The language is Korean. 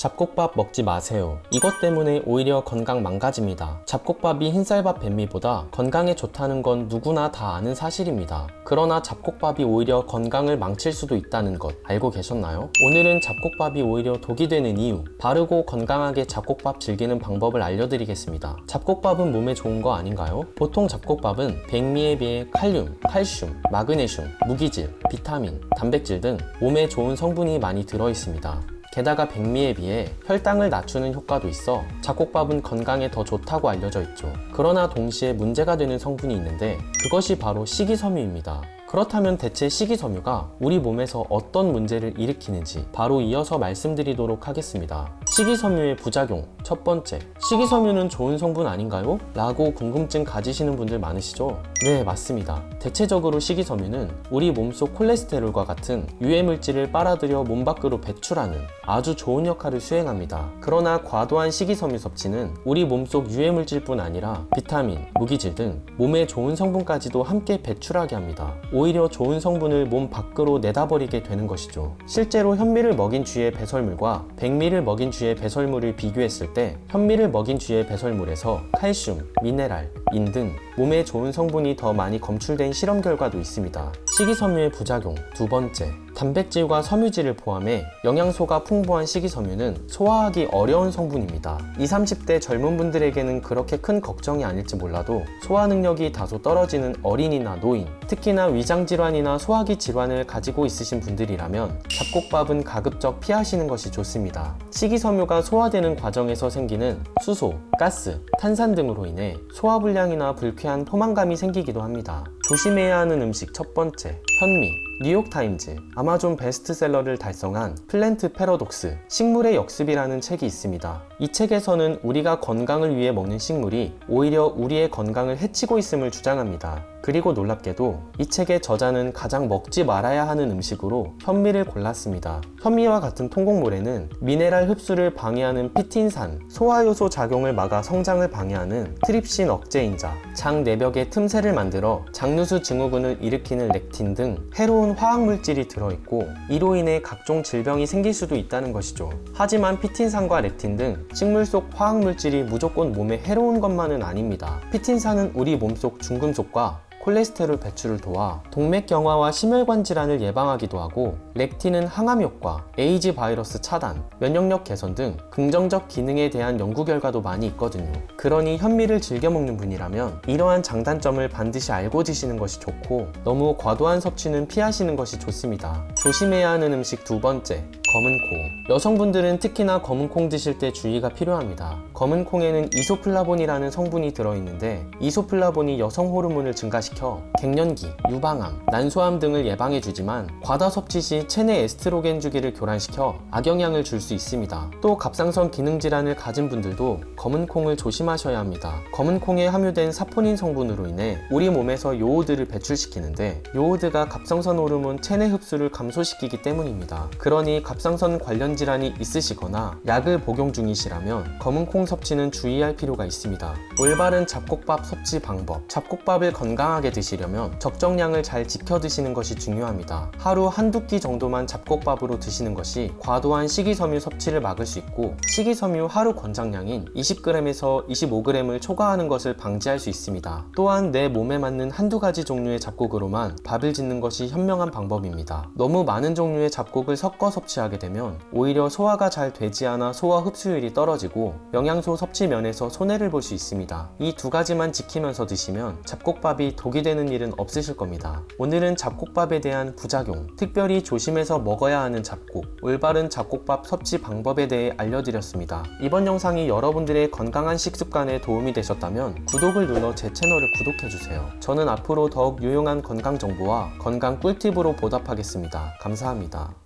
잡곡밥 먹지 마세요. 이것 때문에 오히려 건강 망가집니다. 잡곡밥이 흰쌀밥 백미보다 건강에 좋다는 건 누구나 다 아는 사실입니다. 그러나 잡곡밥이 오히려 건강을 망칠 수도 있다는 것 알고 계셨나요? 오늘은 잡곡밥이 오히려 독이 되는 이유, 바르고 건강하게 잡곡밥 즐기는 방법을 알려드리겠습니다. 잡곡밥은 몸에 좋은 거 아닌가요? 보통 잡곡밥은 백미에 비해 칼륨, 칼슘, 마그네슘, 무기질, 비타민, 단백질 등 몸에 좋은 성분이 많이 들어있습니다. 게다가 백미에 비해 혈당을 낮추는 효과도 있어 잡곡밥은 건강에 더 좋다고 알려져 있죠. 그러나 동시에 문제가 되는 성분이 있는데 그것이 바로 식이섬유입니다. 그렇다면 대체 식이섬유가 우리 몸에서 어떤 문제를 일으키는지 바로 이어서 말씀드리도록 하겠습니다. 식이섬유의 부작용 첫 번째, 식이섬유는 좋은 성분 아닌가요? 라고 궁금증 가지시는 분들 많으시죠? 네, 맞습니다. 대체적으로 식이섬유는 우리 몸속 콜레스테롤과 같은 유해물질을 빨아들여 몸 밖으로 배출하는 아주 좋은 역할을 수행합니다. 그러나 과도한 식이섬유 섭취는 우리 몸속 유해물질뿐 아니라 비타민, 무기질 등 몸에 좋은 성분까지도 함께 배출하게 합니다. 오히려 좋은 성분을 몸 밖으로 내다버리게 되는 것이죠. 실제로 현미를 먹인 쥐의 배설물과 백미를 먹인 쥐의 배설물을 비교했을 때 현미를 먹인 쥐의 배설물에서 칼슘, 미네랄, 인 등 몸에 좋은 성분이 더 많이 검출된 실험 결과도 있습니다. 식이섬유의 부작용 두 번째, 단백질과 섬유질을 포함해 영양소가 풍부한 식이섬유는 소화하기 어려운 성분입니다. 20, 30대 젊은 분들에게는 그렇게 큰 걱정이 아닐지 몰라도 소화 능력이 다소 떨어지는 어린이나 노인, 특히나 위장질환이나 소화기 질환을 가지고 있으신 분들이라면 잡곡밥은 가급적 피하시는 것이 좋습니다. 식이섬유가 소화되는 과정에서 생기는 수소, 가스, 탄산 등으로 인해 소화불량이나 불쾌한 포만감이 생기기도 합니다. 조심해야 하는 음식 첫 번째, 현미. 뉴욕타임즈, 아마존 베스트셀러를 달성한 플랜트 패러독스, 식물의 역습이라는 책이 있습니다. 이 책에서는 우리가 건강을 위해 먹는 식물이 오히려 우리의 건강을 해치고 있음을 주장합니다. 그리고 놀랍게도 이 책의 저자는 가장 먹지 말아야 하는 음식으로 현미를 골랐습니다. 현미와 같은 통곡물에는 미네랄 흡수를 방해하는 피틴산, 소화효소 작용을 막아 성장을 방해하는 트립신 억제인자, 장 내벽에 틈새를 만들어 장누수 증후군을 일으키는 렉틴 등 해로운 화학물질이 들어있고 이로 인해 각종 질병이 생길 수도 있다는 것이죠. 하지만 피틴산과 렉틴 등 식물 속 화학물질이 무조건 몸에 해로운 것만은 아닙니다. 피틴산은 우리 몸속 중금속과 콜레스테롤 배출을 도와 동맥경화와 심혈관 질환을 예방하기도 하고, 렉틴은 항암 효과, 에이즈 바이러스 차단, 면역력 개선 등 긍정적 기능에 대한 연구 결과도 많이 있거든요. 그러니 현미를 즐겨 먹는 분이라면 이러한 장단점을 반드시 알고 드시는 것이 좋고, 너무 과도한 섭취는 피하시는 것이 좋습니다. 조심해야 하는 음식 두 번째, 검은콩. 여성분들은 특히나 검은콩 드실 때 주의가 필요합니다. 검은콩에는 이소플라본이라는 성분이 들어있는데 이소플라본이 여성 호르몬을 증가시켜 갱년기, 유방암, 난소암 등을 예방해주지만 과다 섭취 시 체내 에스트로겐 주기를 교란시켜 악영향을 줄 수 있습니다. 또 갑상선 기능 질환을 가진 분들도 검은콩을 조심하셔야 합니다. 검은콩에 함유된 사포닌 성분으로 인해 우리 몸에서 요오드를 배출시키는데 요오드가 갑상선 호르몬 체내 흡수를 감소시키기 때문입니다. 그러니 갑상선 관련 질환이 있으시거나 약을 복용 중이시라면 검은콩 섭취는 주의할 필요가 있습니다. 올바른 잡곡밥 섭취 방법. 잡곡밥을 건강하게 드시려면 적정량을 잘 지켜 드시는 것이 중요합니다. 하루 한두 끼 정도만 잡곡밥으로 드시는 것이 과도한 식이섬유 섭취를 막을 수 있고, 식이섬유 하루 권장량인 20g에서 25g을 초과하는 것을 방지할 수 있습니다. 또한 내 몸에 맞는 한두 가지 종류의 잡곡으로만 밥을 짓는 것이 현명한 방법입니다. 너무 많은 종류의 잡곡을 섞어 섭취하게 되면 오히려 소화가 잘 되지 않아 소화 흡수율이 떨어지고 영양소 섭취 면에서 손해를 볼 수 있습니다. 이 두 가지만 지키면서 드시면 잡곡밥이 독이 되는 일은 없으실 겁니다. 오늘은 잡곡밥에 대한 부작용, 특별히 조심해서 먹어야 하는 잡곡, 올바른 잡곡밥 섭취 방법에 대해 알려드렸습니다. 이번 영상이 여러분들의 건강한 식습관에 도움이 되셨다면 구독을 눌러 제 채널을 구독해주세요. 저는 앞으로 더욱 유용한 건강 정보와 건강 꿀팁으로 보답하겠습니다. 감사합니다.